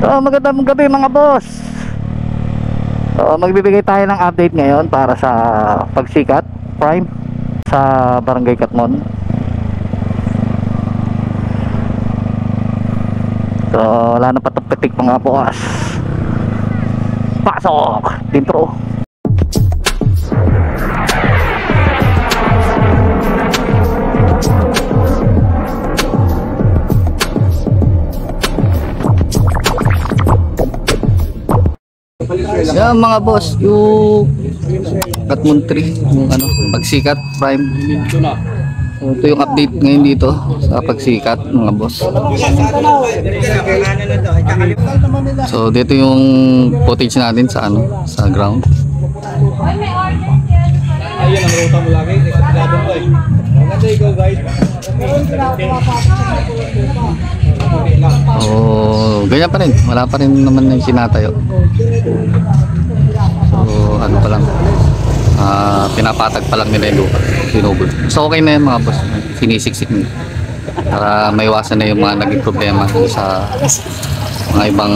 So magandang gabi mga boss. So magbibigay tayo ng update ngayon para sa Pagsikat Prime sa Barangay Katmon. So wala na patapik mga boss. Pasok! Intro. Yan mga boss, yung Katmon 3, yung ano, Pagsikat Prime. So, ito yung update ngayon dito sa Pagsikat mga boss. So dito yung footage natin sa ano, sa ground. Ayun ang ruta mo lagi, nagsasabi ko eh. Maganda ikaw guys. Oh, ganyan pa rin. Wala pa rin naman yung sinatayo. So ano pa lang, pinapatag pa lang nila yung lupa, sinugod. So okay na yan mga boss, sinisiksik nila para maiwasan na yung mga naging problema sa mga ibang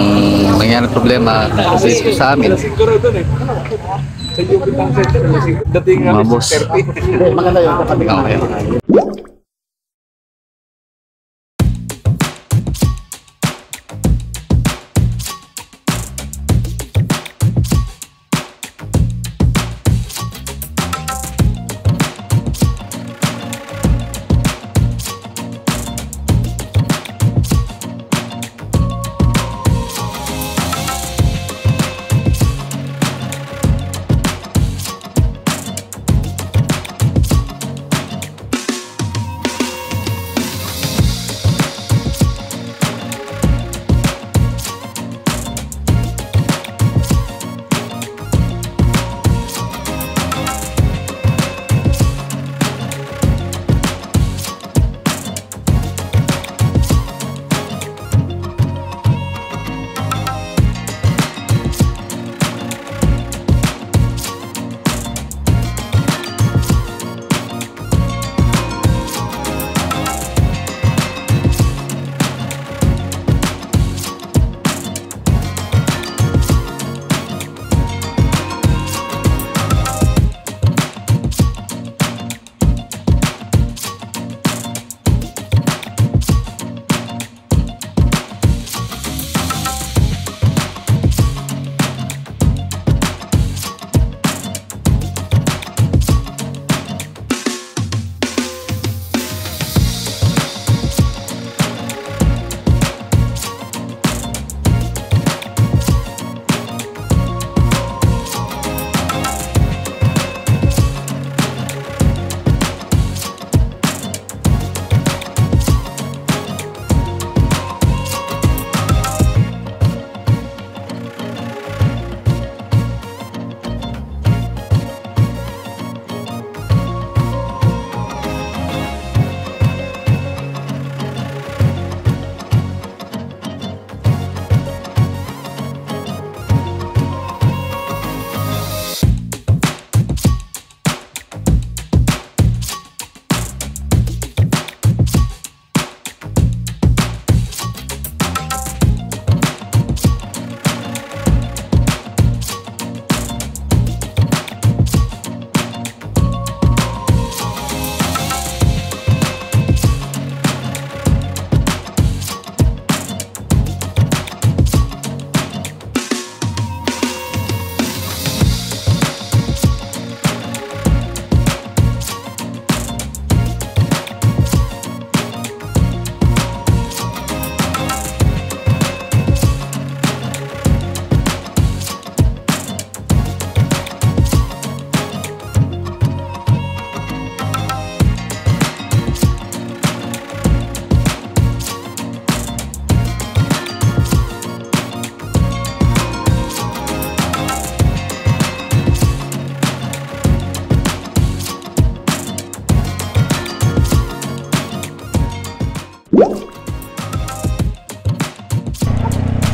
nangyayari problema kasi sa amin. Mga boss, okay.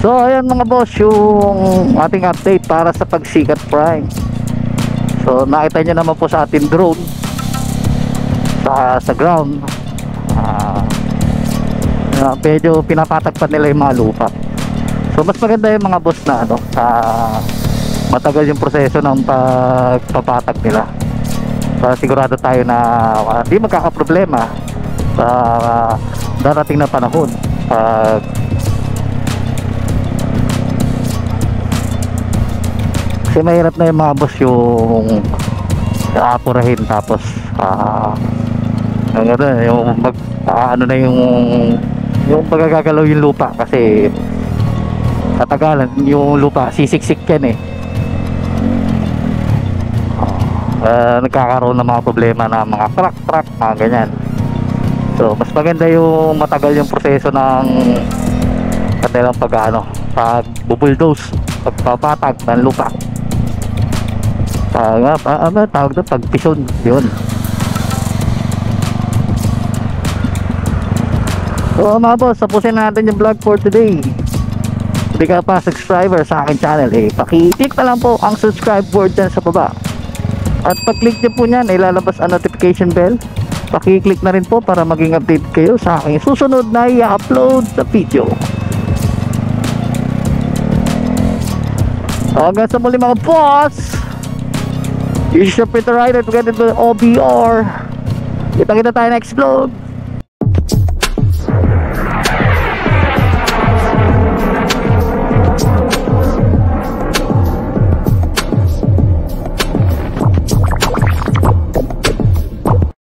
So ayan mga boss, yung ating update para sa Pagsikat Prime. So nakita nyo naman po sa ating drone sa ground, medyo pinapatagpan nila yung mga lupa. So mas maganda yung mga boss na ano, matagal yung proseso ng pagpapatag nila para sigurado tayo na hindi magkakaproblema sa darating na panahon. Kasi mahirap na yung mga boss yung aapurahin tapos yung ano na yung pagkagalaw yung lupa kasi katagalan yung lupa sisiksik yan eh. Nagkakaroon ng mga problema na mga crack mga ganyan. So mas maganda yung matagal yung proseso ng kanilang pag-bulldoze, pagpapatag ng lupa. Tawag doon, pagpison yun. So mga boss, tapusin natin yung vlog for today. Hindi ka pa subscriber sa akin channel paki-click na lang po ang subscribe board dyan sa baba. At pag-click nyo po nyan, ilalabas ang notification bell. Paki-click na rin po para maging update kayo sa aking susunod na i-upload na video. Hanggang sa muli mga boss, this is your Peter Rider together with OBR. Kita tayo next vlog.